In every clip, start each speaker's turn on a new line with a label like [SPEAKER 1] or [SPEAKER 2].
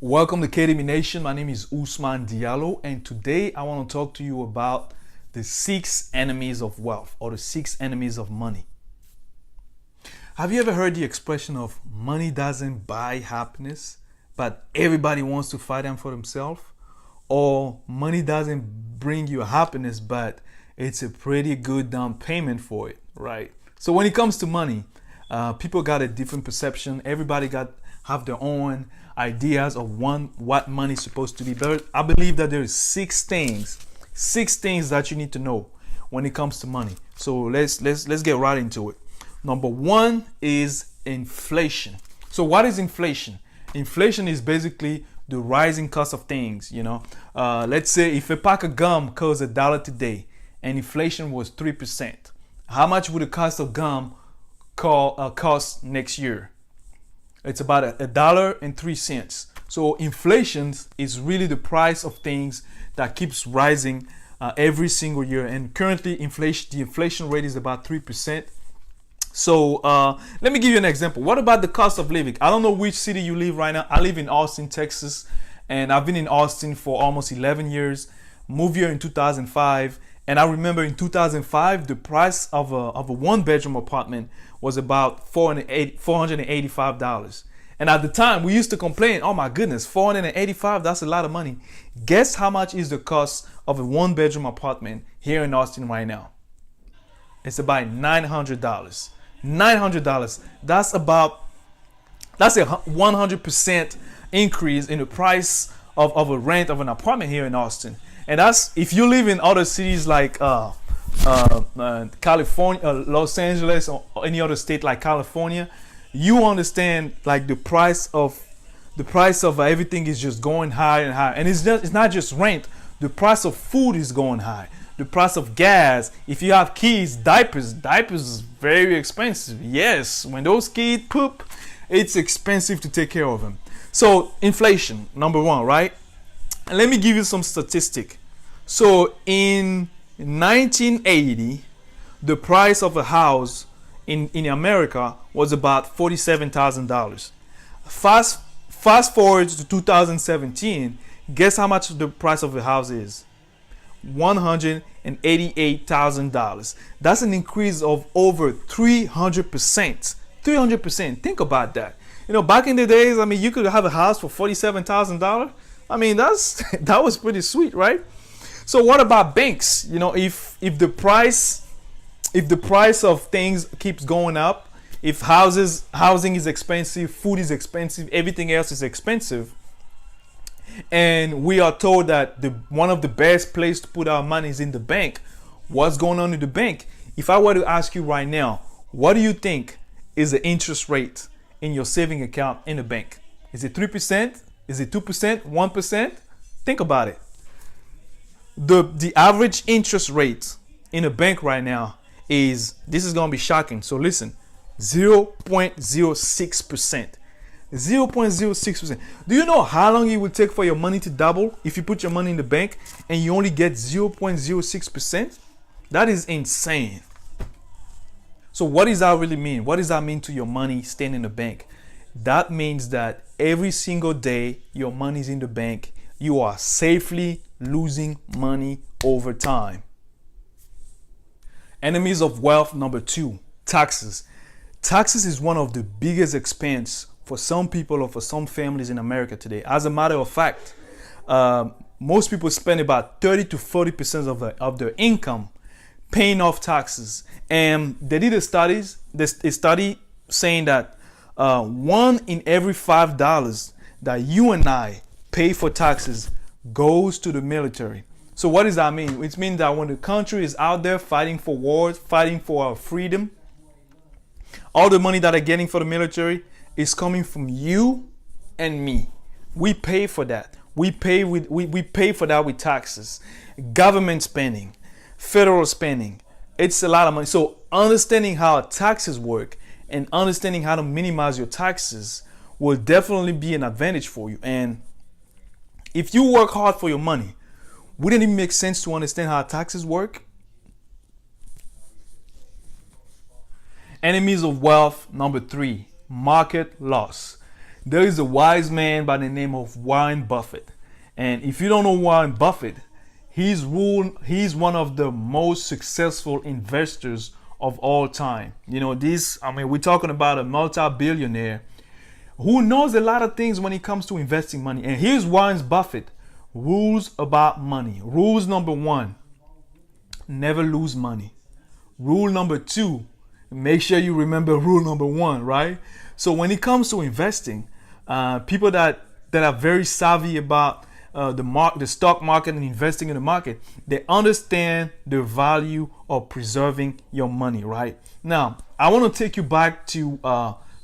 [SPEAKER 1] Welcome to KDB Nation. My name is Usman Diallo, and today I want to talk to you about the 6 enemies of wealth or the 6 enemies of money. Have you ever heard the expression of money doesn't buy happiness, but everybody wants to fight them for themselves? Or money doesn't bring you happiness, but it's a pretty good down payment for it, right? So when it comes to money, people got a different perception. Everybody have their own ideas of what money is supposed to be. But I believe that there is 6 things that you need to know when it comes to money. So let's get right into it. Number 1 is inflation. So what is inflation? Inflation is basically the rising cost of things. Let's say if a pack of gum costs $1 today and inflation was 3%, how much would the cost of gum cost next year? It's about $1.03. So inflation is really the price of things that keeps rising every single year. And currently, the inflation rate is about 3%. So let me give you an example. What about the cost of living? I don't know which city you live right now. I live in Austin, Texas, and I've been in Austin for almost 11 years. Moved here in 2005. And I remember in 2005, the price of a 1-bedroom apartment was about $485. And at the time, we used to complain, oh my goodness, $485, that's a lot of money. Guess how much is the cost of a 1-bedroom apartment here in Austin right now? It's about $900. $900. That's a 100% increase in the price of a rent of an apartment here in Austin. And that's if you live in other cities like California, Los Angeles, or any other state like California, you understand like the price of everything is just going higher and higher. And it's not just rent. The price of food is going high. The price of gas. If you have kids, diapers is very expensive. Yes, when those kids poop, it's expensive to take care of them. So inflation, number 1, right? And let me give you some statistic. So in 1980, the price of a house in America was about $47,000. Fast forward to 2017, guess how much the price of a house is? $188,000. That's an increase of over 300%. 300%. Think about that. Back in the days, you could have a house for $47,000. That was pretty sweet, right? So what about banks? If the price of things keeps going up, if housing is expensive, food is expensive, everything else is expensive, and we are told that one of the best place to put our money is in the bank, what's going on in the bank? If I were to ask you right now, what do you think is the interest rate in your saving account in the bank? Is it 3%? Is it 2%? 1%? Think about it. The average interest rate in a bank right now this is going to be shocking. So listen, 0.06%. 0.06%. Do you know how long it will take for your money to double if you put your money in the bank and you only get 0.06%? That is insane. So what does that really mean? What does that mean to your money staying in the bank? That means that every single day your money is in the bank, you are safely losing money over time. Enemies of wealth number 2, taxes. Taxes is one of the biggest expense for some people or for some families in America today. As a matter of fact, most people spend about 30 to 40% of their income paying off taxes. And they did a study saying that 1 in every $5 that you and I pay for taxes goes to the military. So what does that mean? It means that when the country is out there fighting for wars, fighting for our freedom, all the money that they're getting for the military is coming from you and me. We pay for that. We pay for that with taxes, government spending, federal spending. It's a lot of money. So understanding how taxes work and understanding how to minimize your taxes will definitely be an advantage for you. And if you work hard for your money, wouldn't it make sense to understand how taxes work? Enemies of wealth number 3, market loss. There is a wise man by the name of Warren Buffett. And if you don't know Warren Buffett, he's one of the most successful investors of all time. We're talking about a multi-billionaire who knows a lot of things when it comes to investing money. And here's Warren Buffett. Rules about money. Rules number 1, never lose money. Rule number 2, make sure you remember rule number 1, right? So when it comes to investing, people that are very savvy about the stock market and investing in the market, they understand the value of preserving your money, right? Now, I want to take you back to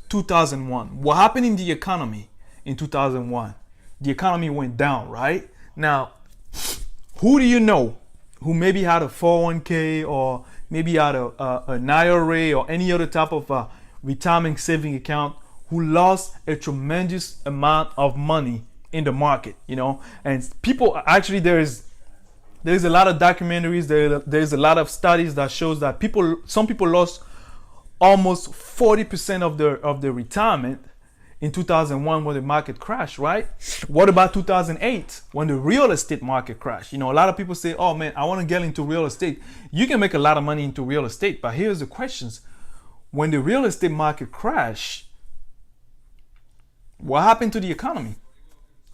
[SPEAKER 1] 2001. What happened in the economy in 2001? The economy went down, right? Now, who do you know who maybe had a 401k or maybe had an IRA or any other type of retirement saving account who lost a tremendous amount of money in the market, And people, actually, there's a lot of documentaries, there's a lot of studies that shows that some people lost almost 40% of their retirement in 2001 when the market crashed, right? What about 2008 when the real estate market crashed? A lot of people say, oh man, I want to get into real estate. You can make a lot of money into real estate, but here's the questions. When the real estate market crashed, what happened to the economy?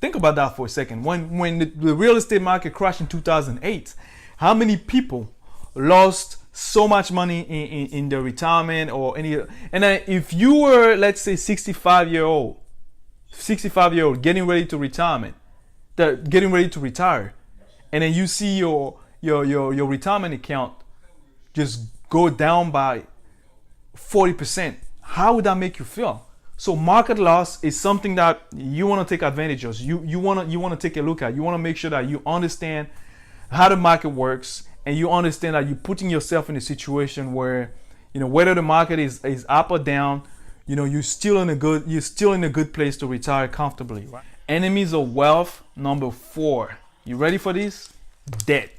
[SPEAKER 1] Think about that for a second. When the real estate market crashed in 2008, how many people lost so much money in their retirement or any? And then if you were, let's say, 65-year-old getting ready to retire, and then you see your retirement account just go down by 40%, how would that make you feel? So market loss is something that you want to take advantage of. You want to take a look at. You want to make sure that you understand how the market works, and you understand that you're putting yourself in a situation where, whether the market is up or down, you're still in a good place to retire comfortably. Right? Enemies of wealth number 4. You ready for this? Debt.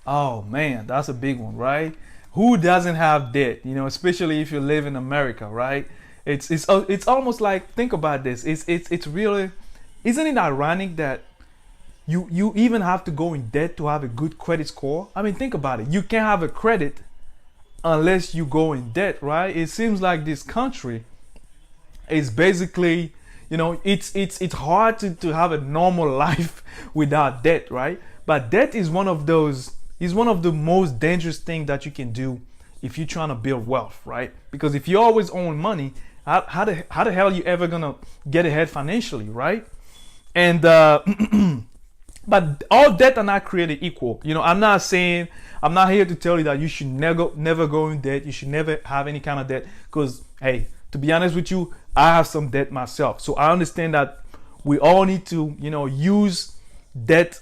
[SPEAKER 1] Oh man, that's a big one, right? Who doesn't have debt? Especially if you live in America, right? It's almost like, think about this. It's really, isn't it ironic that you even have to go in debt to have a good credit score? I mean, think about it. You can't have a credit unless you go in debt, right? It seems like this country is basically, it's hard to have a normal life without debt, right? But debt is one of the most dangerous things that you can do if you're trying to build wealth, right? Because if you always own money, how the hell are you ever gonna get ahead financially, right? And but all debt are not created equal. I'm not here to tell you that you should never go in debt. You should never have any kind of debt. Because hey, to be honest with you, I have some debt myself. So I understand that we all need to, use debt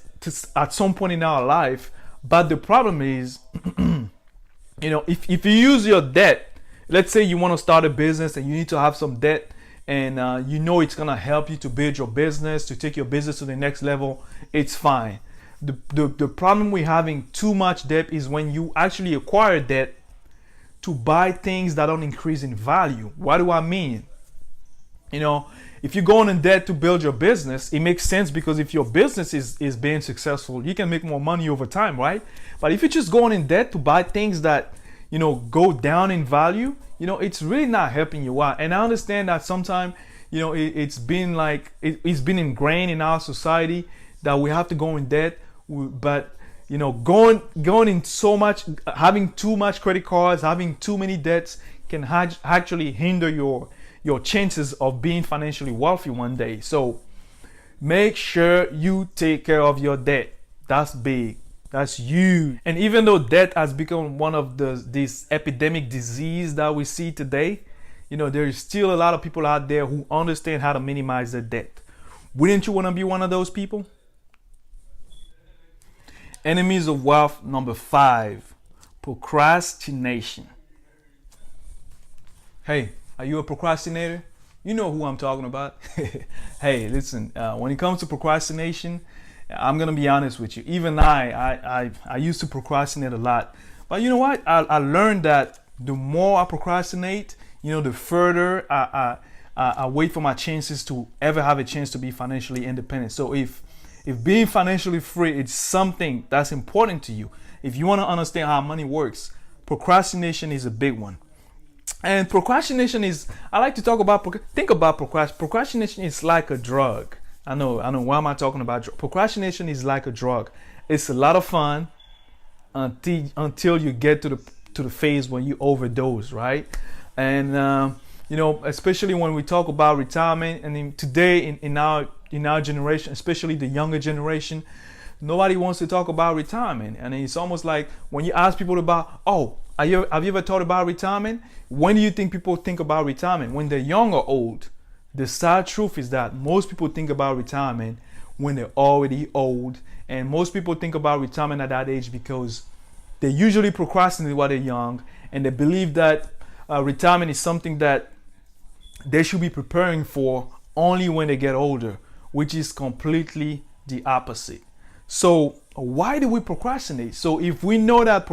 [SPEAKER 1] at some point in our life. But the problem is, if you use your debt, let's say you want to start a business and you need to have some debt, and it's gonna help you to build your business, to take your business to the next level, it's fine. The problem with having too much debt is when you actually acquire debt to buy things that don't increase in value. What do I mean? If you're going in debt to build your business, it makes sense, because if your business is being successful, you can make more money over time, right? But if you're just going in debt to buy things that go down in value, it's really not helping you out. And I understand that sometimes, it's been ingrained in our society that we have to go in debt. But, going in so much, having too much credit cards, having too many debts can actually hinder your chances of being financially wealthy one day. So make sure you take care of your debt. That's big. That's huge. And even though debt has become one of this epidemic disease that we see today, there is still a lot of people out there who understand how to minimize their debt. Wouldn't you want to be one of those people? Enemies of wealth number 5, procrastination. Hey, are you a procrastinator? You know who I'm talking about. Hey, listen, when it comes to procrastination, I'm gonna be honest with you. Even I used to procrastinate a lot, but you know what? I learned that the more I procrastinate, the further I I wait for my chances to ever have a chance to be financially independent. So if being financially free is something that's important to you, if you want to understand how money works, procrastination is a big one. And procrastination is, I like to talk about, think about procrastination is like a drug. I know, why am I talking about? Procrastination is like a drug. It's a lot of fun until you get to the phase when you overdose, right? And especially when we talk about retirement, and today in our generation, especially the younger generation, nobody wants to talk about retirement. And it's almost like when you ask people about, have you ever thought about retirement? When do you think people think about retirement? When they're young or old? The sad truth is that most people think about retirement when they're already old. And most people think about retirement at that age because they usually procrastinate while they're young, and they believe that retirement is something that they should be preparing for only when they get older, which is completely the opposite. So why do we procrastinate? So if we know that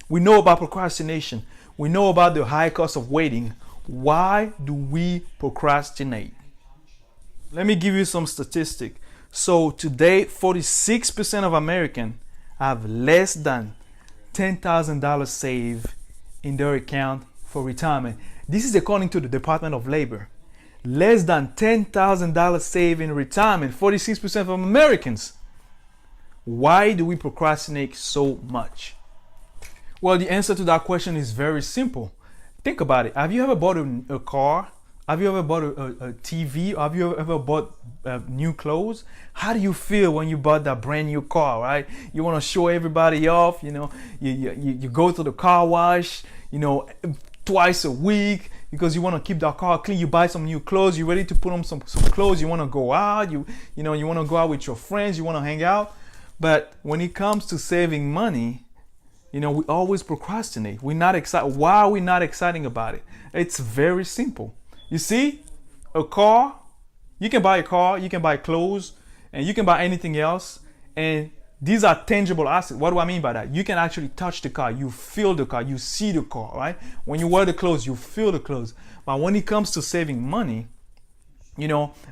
[SPEAKER 1] we know about procrastination, we know about the high cost of waiting, why do we procrastinate? Let me give you some statistic. So today, 46% of Americans have less than $10,000 saved in their account for retirement. This is according to the Department of Labor. Less than $10,000 saved in retirement, 46% of Americans. Why do we procrastinate so much? Well, the answer to that question is very simple. Think about it. Have you ever bought a car? Have you ever bought a TV? Have you ever bought new clothes? How do you feel when you bought that brand new car, right? You want to show everybody off, you go to the car wash, twice a week because you want to keep that car clean. You buy some new clothes, you're ready to put on some clothes, you want to go out, you want to go out with your friends, you want to hang out. But when it comes to saving money, we always procrastinate. We're not excited. Why are we not excited about it? It's very simple. You see, a car, you can buy a car, you can buy clothes, and you can buy anything else. And these are tangible assets. What do I mean by that? You can actually touch the car, you feel the car, you see the car, right? When you wear the clothes, you feel the clothes. But when it comes to saving money,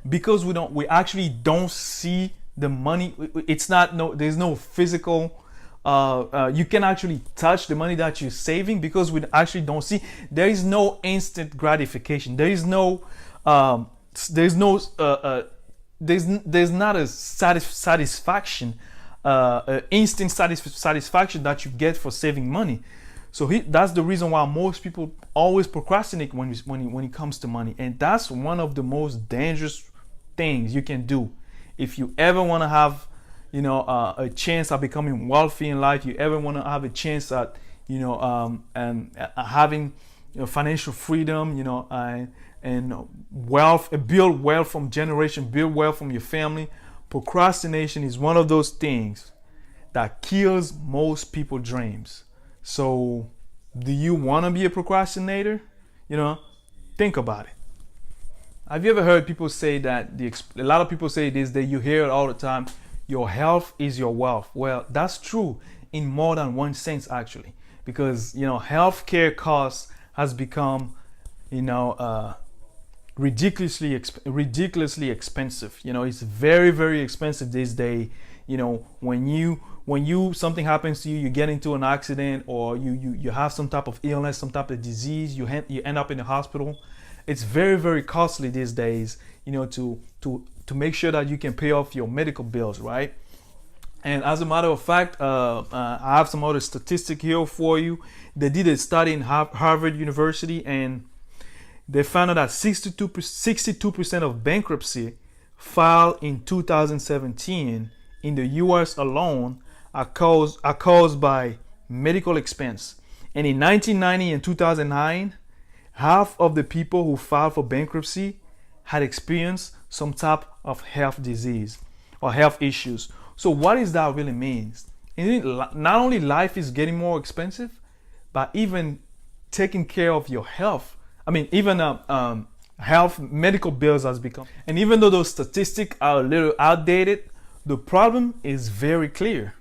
[SPEAKER 1] because we actually don't see the money, there's no physical, you can actually touch the money that you're saving because we actually don't see. There is no instant gratification. There's not a satisfaction, instant satisfaction that you get for saving money. So that's the reason why most people always procrastinate when it comes to money, and that's one of the most dangerous things you can do if you ever want to have a chance at becoming wealthy in life. You ever want to have a chance at having financial freedom, and wealth, build wealth from generation, build wealth from your family. Procrastination is one of those things that kills most people's dreams. So do you want to be a procrastinator? Think about it. Have you ever heard people say that, a lot of people say this, that you hear it all the time, your health is your wealth. Well, that's true in more than one sense, actually, because healthcare costs has become ridiculously expensive. It's very, very expensive these days. When something happens to you, you get into an accident, or you have some type of illness, some type of disease, you end up in the hospital. It's very, very costly these days, to make sure that you can pay off your medical bills, right? And as a matter of fact, I have some other statistic here for you. They did a study in Harvard University, and they found out that 62% of bankruptcy filed in 2017 in the U.S. alone are caused by medical expense. And in 1990 and 2009, half of the people who filed for bankruptcy had experienced some type of health disease or health issues. So what does that really mean? Not only life is getting more expensive, but even taking care of your health. Even health, medical bills has become. And even though those statistics are a little outdated, the problem is very clear.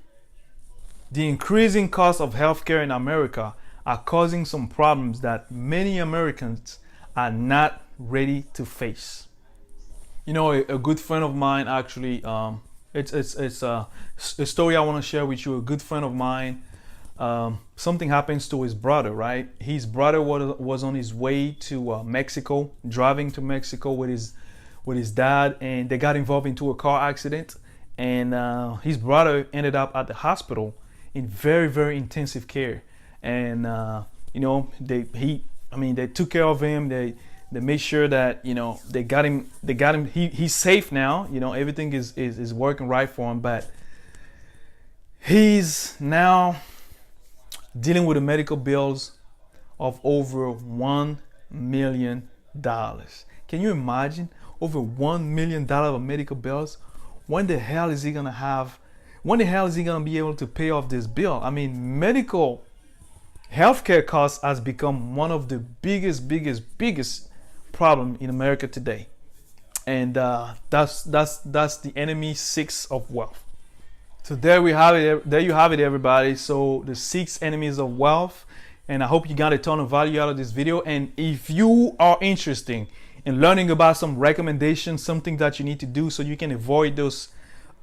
[SPEAKER 1] The increasing cost of healthcare in America are causing some problems that many Americans are not ready to face. You know, a good friend of mine actually, it's a story I want to share with you. A good friend of mine, something happens to his brother, right? His brother was on his way to Mexico, driving to Mexico with his dad, and they got involved into a car accident, and his brother ended up at the hospital in very, very intensive care. And you know, they took care of him. They made sure that, you know, they got him. He's safe now. You know, everything is working right for him, but he's now dealing with the medical bills of over $1 million. Can you imagine? Over $1 million of medical bills. When the hell is he gonna have? When the hell is he gonna be able to pay off this bill? I mean, healthcare costs has become one of the biggest problem in America today, and that's the enemy 6 of wealth. So there we have it. There you have it, everybody. So the 6 enemies of wealth, and I hope you got a ton of value out of this video. And if you are interested in learning about some recommendations, something that you need to do so you can avoid those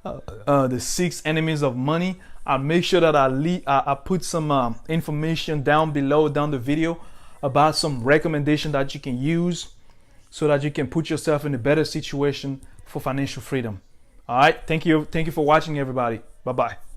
[SPEAKER 1] the 6 enemies of money, I'll make sure that I put some information down below, down the video, about some recommendation that you can use so that you can put yourself in a better situation for financial freedom. All right, thank you for watching, everybody. Bye bye.